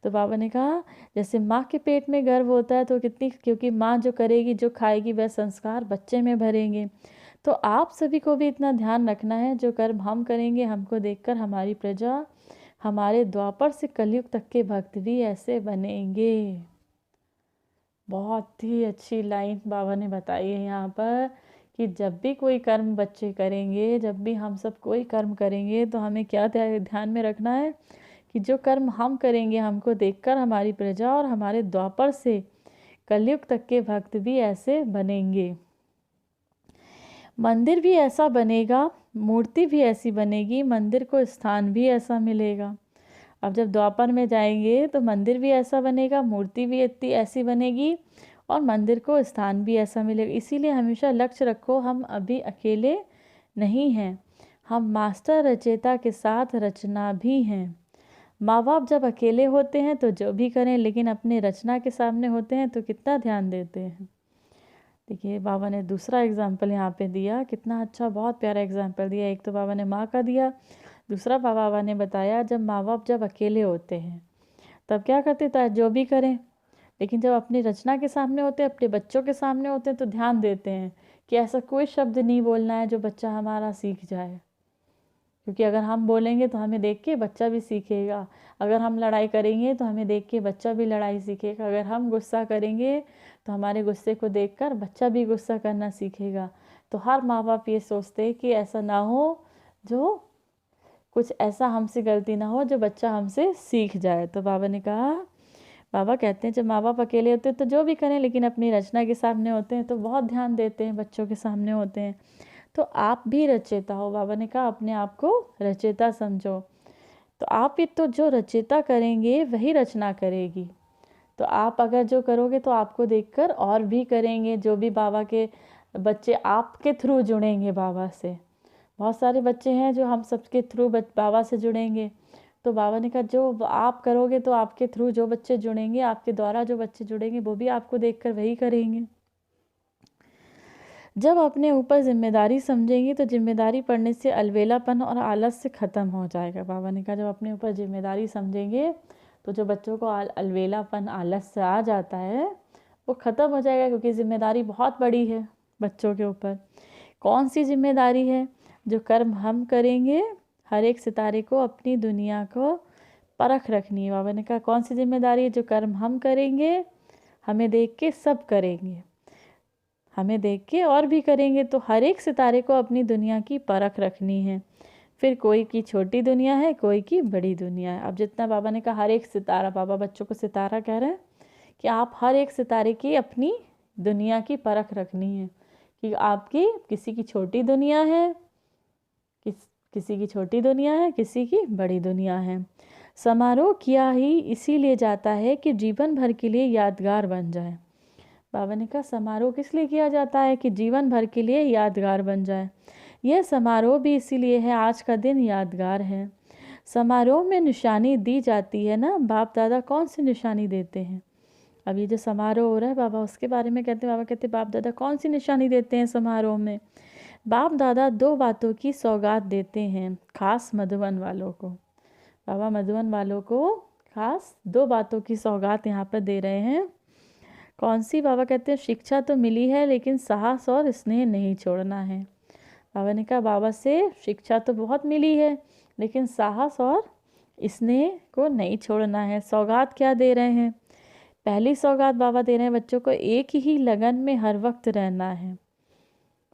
तो बाबा ने कहा जैसे माँ के पेट में गर्भ होता है तो कितनी, क्योंकि माँ जो करेगी जो खाएगी वह संस्कार बच्चे में भरेंगे। तो आप सभी को भी इतना ध्यान रखना है जो कर्म हम करेंगे हमको देखकर हमारी प्रजा, हमारे द्वापर से कलयुग तक के भक्त भी ऐसे बनेंगे। बहुत ही अच्छी लाइन बाबा ने बताई है यहाँ पर कि जब भी कोई कर्म बच्चे करेंगे, जब भी हम सब कोई कर्म करेंगे तो हमें क्या ध्यान में रखना है कि जो कर्म हम करेंगे हमको देखकर हमारी प्रजा और हमारे द्वापर से कलयुग तक के भक्त भी ऐसे बनेंगे। मंदिर भी ऐसा बनेगा, मूर्ति भी ऐसी बनेगी, मंदिर को स्थान भी ऐसा मिलेगा। अब जब द्वापर में जाएंगे तो मंदिर भी ऐसा बनेगा, मूर्ति भी इतनी ऐसी बनेगी और मंदिर को स्थान भी ऐसा मिलेगा। इसीलिए हमेशा लक्ष्य रखो हम अभी अकेले नहीं हैं, हम मास्टर रचयिता के साथ रचना भी हैं। माँ बाप जब अकेले होते हैं तो जो भी करें, लेकिन अपने रचना के सामने होते हैं तो कितना ध्यान देते हैं। देखिए बाबा ने दूसरा एग्जाम्पल यहाँ पे दिया, कितना अच्छा बहुत प्यारा एग्जाम्पल दिया। एक तो बाबा ने माँ का दिया, दूसरा बाबा ने बताया जब माँ बाप जब अकेले होते हैं तब क्या करते थे, जो भी करें, लेकिन जब अपनी रचना के सामने होते हैं, अपने बच्चों के सामने होते हैं तो ध्यान देते हैं कि ऐसा कोई शब्द नहीं बोलना है जो बच्चा हमारा सीख जाए, क्योंकि अगर हम बोलेंगे तो हमें देख के बच्चा भी सीखेगा। अगर हम लड़ाई करेंगे तो हमें देख के बच्चा भी लड़ाई सीखेगा। अगर हम गुस्सा करेंगे तो हमारे गुस्से को देखकर बच्चा भी गुस्सा करना सीखेगा। तो हर माँ बाप ये सोचते हैं कि ऐसा ना हो, जो कुछ ऐसा हमसे गलती ना हो जो बच्चा हमसे सीख जाए। तो बाबा ने कहा बाबा कहते हैं जब माँ बाप अकेले होते हैं तो जो भी करें, लेकिन अपनी रचना के सामने होते हैं तो बहुत ध्यान देते हैं, बच्चों के सामने होते हैं। तो आप भी रचयिता हो, बाबा ने कहा अपने आप को रचयिता समझो। तो आप भी तो जो रचयिता करेंगे वही रचना करेगी। तो आप अगर जो करोगे तो आपको देखकर और भी करेंगे, जो भी बाबा के बच्चे आपके थ्रू जुड़ेंगे बाबा से। बहुत सारे बच्चे हैं जो हम सबके थ्रू बाबा से जुड़ेंगे। तो बाबा ने कहा जो आप करोगे तो आपके थ्रू जो बच्चे जुड़ेंगे, आपके द्वारा जो बच्चे जुड़ेंगे, वो भी आपको देखकर वही करेंगे। जब अपने ऊपर जिम्मेदारी समझेंगी तो जिम्मेदारी पड़ने से अलवेलापन और आलस से ख़त्म हो जाएगा। बाबा ने कहा जब अपने ऊपर जिम्मेदारी समझेंगे तो जो बच्चों को अलवेलापन आलस से आ जाता है वो ख़त्म हो जाएगा, क्योंकि जिम्मेदारी बहुत बड़ी है बच्चों के ऊपर। कौन सी जिम्मेदारी है? जो कर्म हम करेंगे, हर एक सितारे को अपनी दुनिया को परख रखनी है। बाबा ने कहा कौन सी जिम्मेदारी है? जो कर्म हम करेंगे, हमें देख के सब करेंगे, हमें देख के और भी करेंगे। तो हर एक सितारे को अपनी दुनिया की परख रखनी है। फिर कोई की छोटी दुनिया है, कोई की बड़ी दुनिया है। अब जितना बाबा ने कहा हर एक सितारा, बाबा बच्चों को सितारा कह रहे हैं कि आप हर एक सितारे की अपनी दुनिया की परख रखनी है कि आपकी किसी की छोटी दुनिया है, किसी की छोटी दुनिया है, किसी की बड़ी दुनिया है। समारोह किया ही इसीलिए जाता है कि जीवन भर के लिए यादगार बन जाए। बाबा ने कहा समारोह किस लिए किया जाता है? कि जीवन भर के लिए यादगार बन जाए। यह समारोह भी इसीलिए है, आज का दिन यादगार है। समारोह में निशानी दी जाती है ना, बाप दादा कौन सी निशानी देते हैं? अब ये जो समारोह हो रहा है बाबा उसके बारे में कहते हैं। बाबा कहते हैं बाप दादा कौन सी निशानी देते हैं समारोह में? बाप दादा दो बातों की सौगात देते हैं खास मधुबन वालों को। बाबा मधुबन वालों को खास दो बातों की सौगात यहाँ पर दे रहे हैं। कौन सी? बाबा कहते हैं शिक्षा तो मिली है लेकिन साहस और स्नेह नहीं छोड़ना है। बाबा ने कहा बाबा से शिक्षा तो बहुत मिली है लेकिन साहस और स्नेह को नहीं छोड़ना है। सौगात क्या दे रहे हैं? पहली सौगात बाबा दे रहे हैं बच्चों को एक ही लगन में हर वक्त रहना है।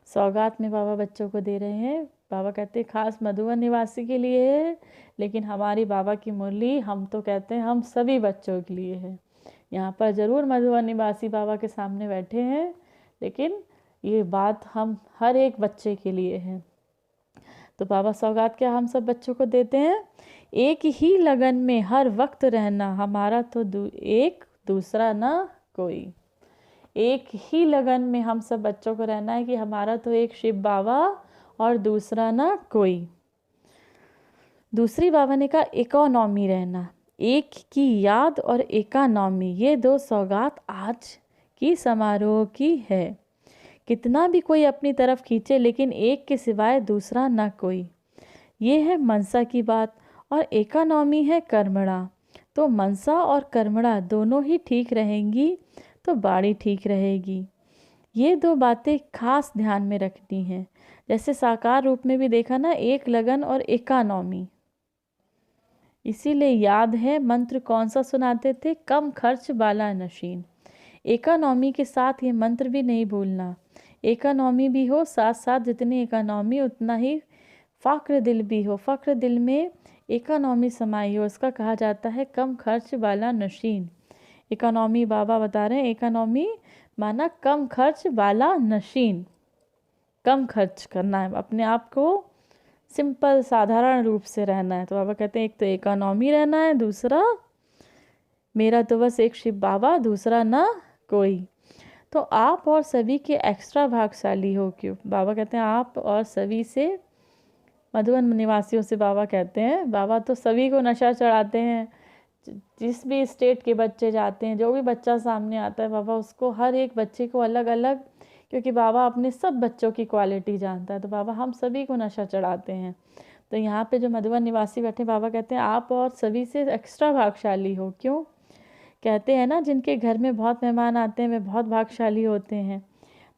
सौगात में बाबा बच्चों को दे रहे हैं। बाबा कहते हैं खास मधुबन निवासी के लिए है, लेकिन हमारी बाबा की मुरली हम तो कहते हैं हम सभी बच्चों के लिए है। यहाँ पर ज़रूर मधुबन निवासी बाबा के सामने बैठे हैं, लेकिन ये बात हम हर एक बच्चे के लिए है। तो बाबा सौगात क्या हम सब बच्चों को देते हैं? एक ही लगन में हर वक्त रहना, हमारा तो एक दूसरा ना कोई। एक ही लगन में हम सब बच्चों को रहना है कि हमारा तो एक शिव बाबा और दूसरा ना कोई। दूसरी बाबा ने कहा इकोनॉमी रहना, एक की याद और एकानॉमी, ये दो सौगात आज की समारोह की है। कितना भी कोई अपनी तरफ खींचे लेकिन एक के सिवाय दूसरा ना कोई, ये है मनसा की बात। और एकानॉमी है कर्मणा। तो मनसा और कर्मणा दोनों ही ठीक रहेंगी तो बाड़ी ठीक रहेगी। ये दो बातें खास ध्यान में रखनी है। जैसे साकार रूप में भी देखा ना, एक लगन और एकानॉमी। इसीलिए याद है मंत्र कौन सा सुनाते थे? कम खर्च वाला नशीन। एकानॉमी के साथ ये मंत्र भी नहीं भूलना। एकानॉमी भी हो, साथ साथ जितनी एकानॉमी उतना ही फ़क्र दिल भी हो। फ़क्र दिल में एकानॉमी समाई हो, इसका कहा जाता है कम खर्च वाला नशीन। इकोनॉमी बाबा बता रहे हैं, इकोनॉमी माना कम खर्च वाला नशीन। कम खर्च करना है, अपने आप को सिंपल साधारण रूप से रहना है। तो बाबा कहते हैं एक तो इकोनॉमी रहना है, दूसरा मेरा तो बस एक शिव बाबा, दूसरा ना कोई। तो आप और सभी के एक्स्ट्रा भाग्यशाली हो। क्यों? बाबा कहते हैं आप और सभी से, मधुबन निवासियों से बाबा कहते हैं, बाबा तो सभी को नशा चढ़ाते हैं। जिस भी स्टेट के बच्चे जाते हैं, जो भी बच्चा सामने आता है बाबा उसको, हर एक बच्चे को अलग अलग, क्योंकि बाबा अपने सब बच्चों की क्वालिटी जानता है। तो बाबा हम सभी को नशा चढ़ाते हैं। तो यहाँ पे जो मधुबन निवासी बैठे, बाबा कहते हैं आप और सभी से एक्स्ट्रा भाग्यशाली हो। क्यों? कहते हैं ना जिनके घर में बहुत मेहमान आते हैं वे बहुत भाग्यशाली होते हैं।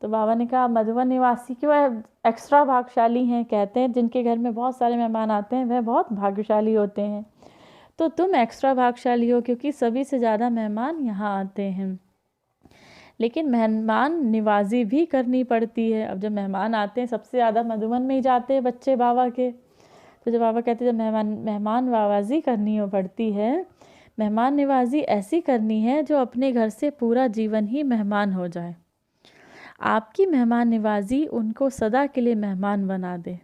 तो बाबा ने कहा मधुबन निवासी क्यों एक्स्ट्रा भाग्यशाली हैं? कहते हैं जिनके घर में बहुत सारे मेहमान आते हैं वह बहुत भाग्यशाली होते हैं। तो तुम एक्स्ट्रा भाग्यशाली हो क्योंकि सभी से ज़्यादा मेहमान यहाँ आते हैं। लेकिन मेहमान निवाजी भी करनी पड़ती है। अब जब मेहमान आते हैं सबसे ज़्यादा मधुबन में ही जाते हैं बच्चे बाबा के। तो जब बाबा कहते हैं जब मेहमान नवाजी करनी हो पड़ती है, मेहमान नवाजी ऐसी करनी है जो अपने घर से पूरा जीवन ही मेहमान हो जाए। आपकी मेहमान नवाजी उनको सदा के लिए मेहमान बना दे।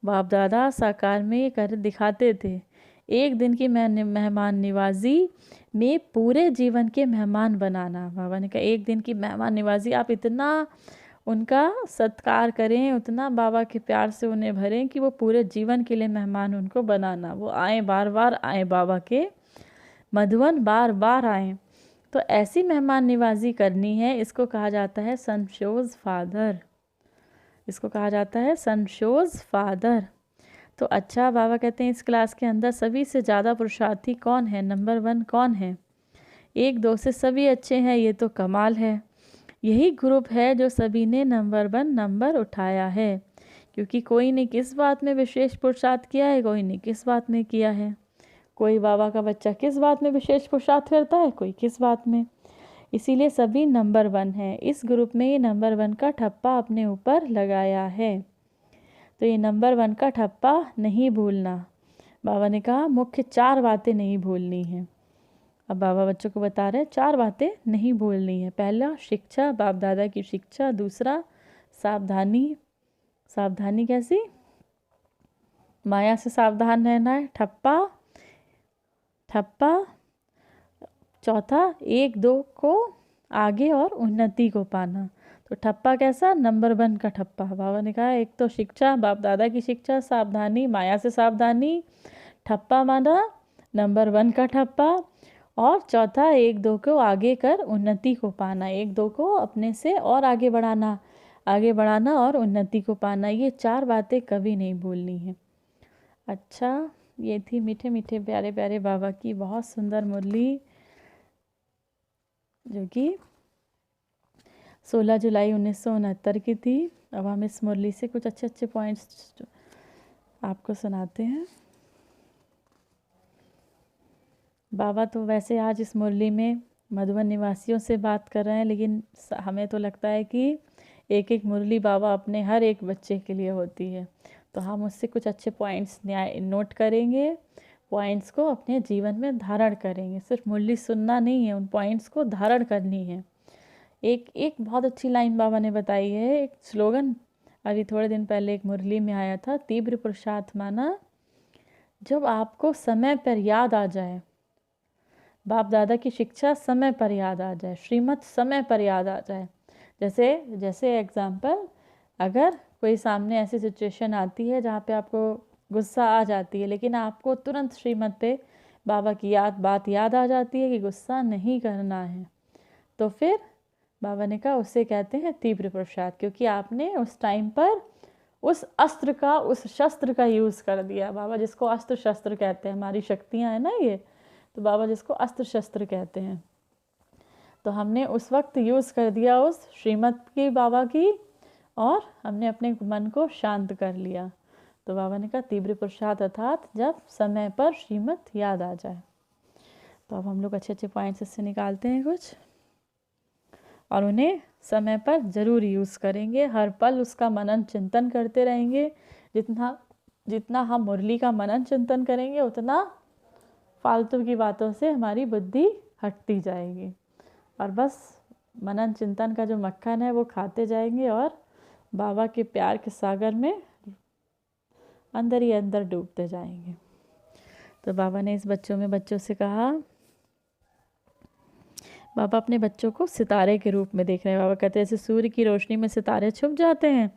बाप दादा साकार में ये कर दिखाते थे। एक दिन की मेहमान नवाजी में पूरे जीवन के मेहमान बनाना। बाबा ने कहा एक दिन की मेहमान नवाजी आप इतना उनका सत्कार करें, उतना बाबा के प्यार से उन्हें भरें कि वो पूरे जीवन के लिए मेहमान उनको बनाना, वो आए, बार बार आए, बाबा के मधुवन बार बार आए। तो ऐसी मेहमान नवाजी करनी है। इसको कहा जाता है सन शोज फादर। इसको कहा जाता है सन शोज फादर। तो अच्छा, बाबा कहते हैं इस क्लास के अंदर सभी से ज़्यादा पुरुषार्थी कौन है, नंबर 1 कौन है? 1-2 से सभी अच्छे हैं, ये तो कमाल है। यही ग्रुप है जो सभी ने नंबर 1 नंबर उठाया है, क्योंकि कोई ने किस बात में विशेष पुरुषार्थ किया है, कोई ने किस बात में किया है। कोई बाबा का बच्चा किस बात में विशेष पुरुषार्थ करता है, कोई किस बात में। इसीलिए सभी नंबर 1 है। इस ग्रुप में ये नंबर 1 का ठप्पा अपने ऊपर लगाया है। तो ये नंबर 1 का ठप्पा नहीं भूलना। बाबा ने कहा मुख्य 4 बातें नहीं भूलनी है। अब बाबा बच्चों को बता रहे हैं 4 बातें नहीं भूलनी है। पहला शिक्षा, बाप दादा की शिक्षा। दूसरा सावधानी। सावधानी कैसी? माया से सावधान रहना है। ठप्पा ठप्पा। चौथा 1-2 को आगे और उन्नति को पाना। तो ठप्पा कैसा? नंबर 1 का ठप्पा। बाबा ने कहा एक तो शिक्षा, बाप दादा की शिक्षा, सावधानी, माया से सावधानी, ठप्पा माना नंबर 1 का ठप्पा, और चौथा 1-2 को आगे कर उन्नति को पाना। 1-2 को अपने से और आगे बढ़ाना और उन्नति को पाना। ये 4 बातें कभी नहीं भूलनी है। अच्छा, ये थी मीठे मीठे प्यारे प्यारे बाबा की बहुत सुंदर मुरली, जो कि 16 जुलाई 1969 की थी। अब हम इस मुरली से कुछ अच्छे अच्छे पॉइंट्स आपको सुनाते हैं। बाबा तो वैसे आज इस मुरली में मधुबन निवासियों से बात कर रहे हैं, लेकिन हमें तो लगता है कि एक एक मुरली बाबा अपने हर एक बच्चे के लिए होती है। तो हम उससे कुछ अच्छे पॉइंट्स नोट करेंगे, पॉइंट्स को अपने जीवन में धारण करेंगे। सिर्फ मुरली सुनना नहीं है, उन पॉइंट्स को धारण करनी है। एक बहुत अच्छी लाइन बाबा ने बताई है, एक स्लोगन अभी थोड़े दिन पहले एक मुरली में आया था, तीव्र पुरुषार्थ माना जब आपको समय पर याद आ जाए, बाप दादा की शिक्षा समय पर याद आ जाए, श्रीमत समय पर याद आ जाए। जैसे एग्जाम्पल, अगर कोई सामने ऐसी सिचुएशन आती है जहाँ पे आपको गुस्सा आ जाती है, लेकिन आपको तुरंत श्रीमत पे बाबा की बात याद आ जाती है कि गुस्सा नहीं करना है, तो फिर बाबा ने कहा उससे कहते हैं तीव्र पुरुषार्थ, क्योंकि आपने उस टाइम पर उस शस्त्र का यूज़ कर दिया। बाबा जिसको अस्त्र शस्त्र कहते हैं, हमारी शक्तियाँ हैं ना ये, तो बाबा जिसको अस्त्र शस्त्र कहते हैं, तो हमने उस वक्त यूज़ कर दिया उस श्रीमत की बाबा की, और हमने अपने मन को शांत कर लिया। तो बाबा ने कहा तीव्र पुरुषार्थ अर्थात जब समय पर श्रीमत याद आ जाए। तो अब हम लोग अच्छे अच्छे पॉइंट्स इससे निकालते हैं कुछ, और उन्हें समय पर ज़रूर यूज़ करेंगे। हर पल उसका मनन चिंतन करते रहेंगे। जितना हम मुरली का मनन चिंतन करेंगे, उतना फालतू की बातों से हमारी बुद्धि हटती जाएगी, और बस मनन चिंतन का जो मक्खन है वो खाते जाएंगे, और बाबा के प्यार के सागर में अंदर ही अंदर डूबते जाएंगे। तो बाबा ने इस बच्चों से कहा, बाबा अपने बच्चों को सितारे के रूप में देख रहे हैं। बाबा कहते हैं जैसे सूर्य की रोशनी में सितारे छुप जाते हैं,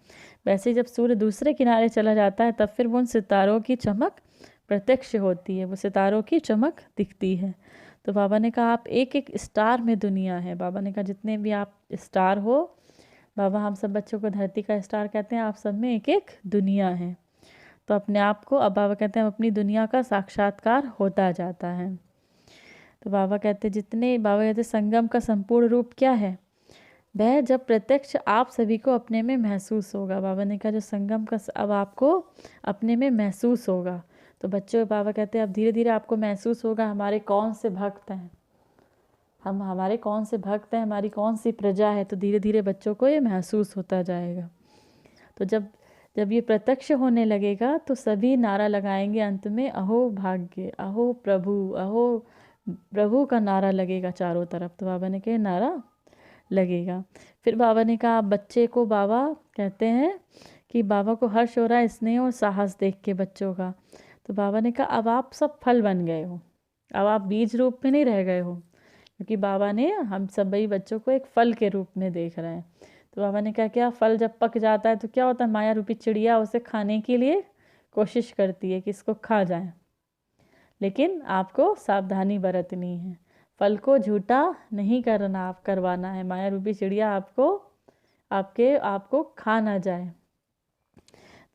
वैसे जब सूर्य दूसरे किनारे चला जाता है तब फिर वो उन सितारों की चमक प्रत्यक्ष होती है, वो सितारों की चमक दिखती है। तो बाबा ने कहा आप एक एक स्टार में दुनिया है। बाबा ने कहा जितने भी आप स्टार हो, बाबा हम सब बच्चों को धरती का स्टार कहते हैं, आप सब में एक एक दुनिया है। तो अपने आप को, अब बाबा कहते हैं अपनी दुनिया का साक्षात्कार होता जाता है। तो बाबा कहते संगम का संपूर्ण रूप क्या है? वह जब प्रत्यक्ष आप सभी को अपने में महसूस होगा। बाबा ने कहा जो संगम का अब आपको अपने में महसूस होगा। तो बच्चों, बाबा कहते हैं अब धीरे धीरे आपको महसूस होगा हमारे कौन से भक्त हैं, हमारे कौन से भक्त हैं, हमारी कौन सी प्रजा है। तो धीरे धीरे बच्चों को ये महसूस होता जाएगा। तो जब ये प्रत्यक्ष होने लगेगा तो सभी नारा लगाएंगे अंत में, अहो भाग्य, अहो प्रभु, अहो प्रभु का नारा लगेगा चारों तरफ। तो बाबा ने कहा नारा लगेगा। फिर बाबा ने कहा बच्चे को, बाबा कहते हैं कि बाबा को हर्ष हो रहा है स्नेह और साहस देख के बच्चों का। तो बाबा ने कहा अब आप सब फल बन गए हो, अब आप बीज रूप में नहीं रह गए हो, क्योंकि बाबा ने हम सभी बच्चों को एक फल के रूप में देख रहे हैं। तो बाबा ने कहा क्या, फल जब पक जाता है तो क्या होता है, माया रूपी चिड़िया उसे खाने के लिए कोशिश करती है कि इसको खा जाए, लेकिन आपको सावधानी बरतनी है, फल को झूठा नहीं करना, आप करवाना है, माया रूपी चिड़िया आपको खा ना जाए।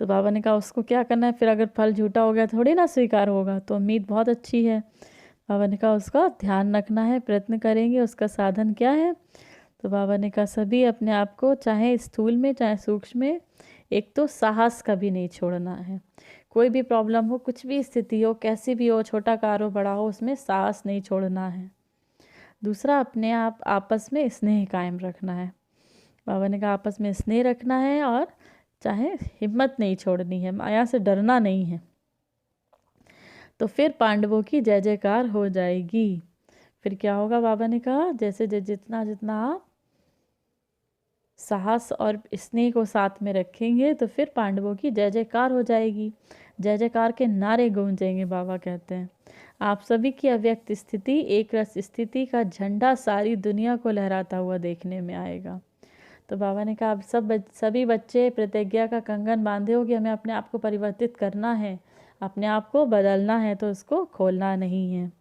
तो बाबा ने कहा उसको क्या करना है, फिर अगर फल झूठा हो गया थोड़ी ना स्वीकार होगा, तो उम्मीद बहुत अच्छी है। बाबा ने कहा उसका ध्यान रखना है, प्रयत्न करेंगे, उसका साधन क्या है। तो बाबा ने कहा सभी अपने आप को चाहे स्थूल में चाहे सूक्ष्म में, एक तो साहस कभी नहीं छोड़ना है, कोई भी प्रॉब्लम हो, कुछ भी स्थिति हो, कैसी भी हो, छोटा कार हो बड़ा हो, उसमें साहस नहीं छोड़ना है। दूसरा अपने आप आपस में स्नेह कायम रखना है। बाबा ने कहा आपस में स्नेह रखना है और चाहे हिम्मत नहीं छोड़नी है, माया से डरना नहीं है। तो फिर पांडवों की जय जयकार हो जाएगी। फिर क्या होगा, बाबा ने कहा जैसे जितना जितना आप साहस और स्नेह को साथ में रखेंगे तो फिर पांडवों की जय जयकार हो जाएगी, जय जयकार के नारे गूंजेंगे। बाबा कहते हैं आप सभी की अव्यक्त स्थिति, एक रस स्थिति का झंडा सारी दुनिया को लहराता हुआ देखने में आएगा। तो बाबा ने कहा आप सभी बच्चे प्रतिज्ञा का कंगन बांधे हो कि हमें अपने आप को परिवर्तित करना है, अपने आप को बदलना है, तो उसको खोलना नहीं है।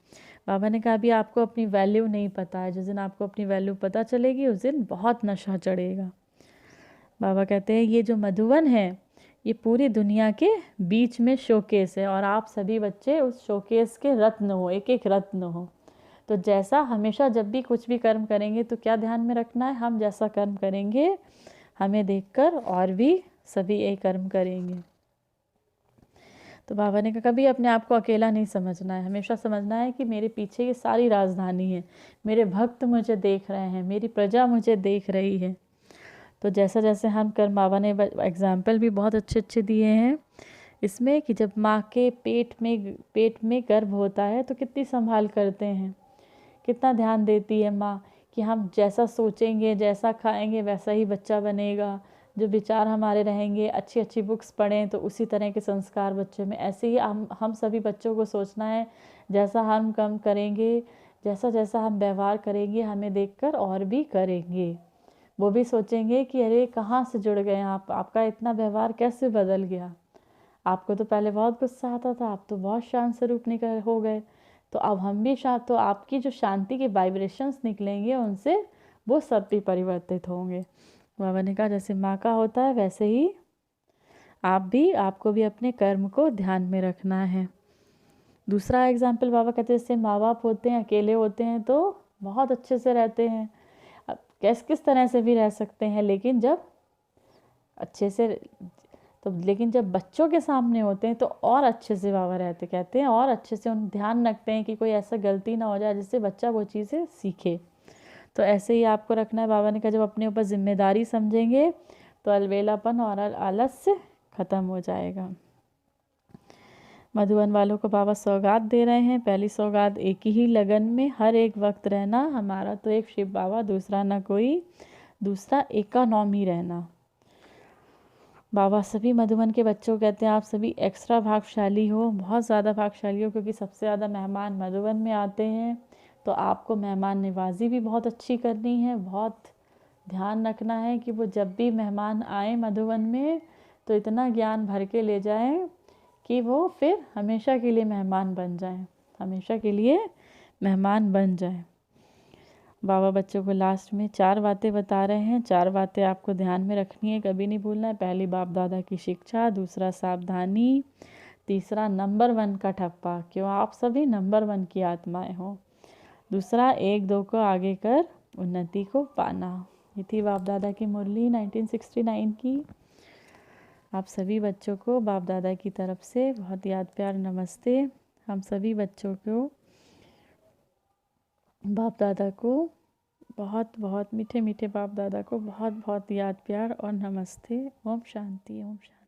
बाबा ने कहा अभी आपको अपनी वैल्यू नहीं पता है, जिस दिन आपको अपनी वैल्यू पता चलेगी उस दिन बहुत नशा चढ़ेगा। बाबा कहते हैं ये जो मधुवन है ये पूरी दुनिया के बीच में शोकेस है, और आप सभी बच्चे उस शोकेस के रत्न हो, एक एक रत्न हो। तो जैसा हमेशा जब भी कुछ भी कर्म करेंगे तो क्या ध्यान में रखना है, हम जैसा कर्म करेंगे हमें देखकर और भी सभी एक कर्म करेंगे। तो बाबा ने कहा कभी अपने आप को अकेला नहीं समझना है, हमेशा समझना है कि मेरे पीछे ये सारी राजधानी है, मेरे भक्त मुझे देख रहे हैं, मेरी प्रजा मुझे देख रही है। तो जैसा जैसे हम कर्म, बाबा ने एग्जाम्पल भी बहुत अच्छे अच्छे दिए हैं इसमें कि जब माँ के पेट में गर्भ होता है तो कितनी संभाल करते हैं, कितना ध्यान देती है माँ कि हम जैसा सोचेंगे जैसा खाएंगे वैसा ही बच्चा बनेगा, जो विचार हमारे रहेंगे, अच्छी अच्छी बुक्स पढ़ें तो उसी तरह के संस्कार बच्चे में। ऐसे ही हम सभी बच्चों को सोचना है जैसा हम कम करेंगे, जैसा जैसा हम व्यवहार करेंगे हमें देखकर और भी करेंगे, वो भी सोचेंगे कि अरे कहाँ से जुड़ गए आप, आपका इतना व्यवहार कैसे बदल गया, आपको तो पहले बहुत गुस्सा आता था, आप तो बहुत शांत स्वरूप निकल हो गए, तो अब हम भी शांत, तो आपकी जो शांति के वाइब्रेशंस निकलेंगे उनसे वो सब भी परिवर्तित होंगे। बाबा ने कहा जैसे माँ का होता है वैसे ही आपको भी अपने कर्म को ध्यान में रखना है। दूसरा एग्जाम्पल बाबा कहते हैं जैसे माँ बाप होते हैं अकेले होते हैं तो बहुत अच्छे से रहते हैं, अब किस तरह से भी रह सकते हैं, लेकिन जब अच्छे से लेकिन जब बच्चों के सामने होते हैं तो और अच्छे से बाबा रहते, कहते हैं और अच्छे से उन ध्यान रखते हैं कि कोई ऐसा गलती ना हो जाए जिससे बच्चा वो चीज़ें सीखे। तो ऐसे ही आपको रखना है। बाबा ने कहा जब अपने ऊपर जिम्मेदारी समझेंगे तो अलवेलापन और आलस्य ख़त्म हो जाएगा। मधुबन वालों को बाबा सौगात दे रहे हैं। पहली सौगात एक ही लगन में हर एक वक्त रहना, हमारा तो एक शिव बाबा दूसरा ना कोई, दूसरा इकोनॉमी रहना। बाबा सभी मधुबन के बच्चों कहते हैं आप सभी एक्स्ट्रा भाग्यशाली हो, बहुत ज़्यादा भाग्यशाली हो, क्योंकि सबसे ज़्यादा मेहमान मधुबन में आते हैं। तो आपको मेहमान नवाजी भी बहुत अच्छी करनी है, बहुत ध्यान रखना है कि वो जब भी मेहमान आए मधुबन में तो इतना ज्ञान भर के ले जाएं कि वो फिर हमेशा के लिए मेहमान बन जाएं, हमेशा के लिए मेहमान बन जाएं। बाबा बच्चों को लास्ट में 4 बातें बता रहे हैं, 4 बातें आपको ध्यान में रखनी है, कभी नहीं भूलना है। पहली बाप दादा की शिक्षा, दूसरा सावधानी, तीसरा नंबर 1 का ठप्पा, क्यों आप सभी नंबर 1 की आत्माएं हो, दूसरा 1-2 को आगे कर उन्नति को पाना। ये थी बाप दादा की मुरली 1969 की। आप सभी बच्चों को बाप दादा की तरफ से बहुत याद प्यार नमस्ते। हम सभी बच्चों को बाप दादा को बहुत बहुत मीठे मीठे बाप दादा को बहुत बहुत याद प्यार और नमस्ते। ओम शांति, ओम शांति।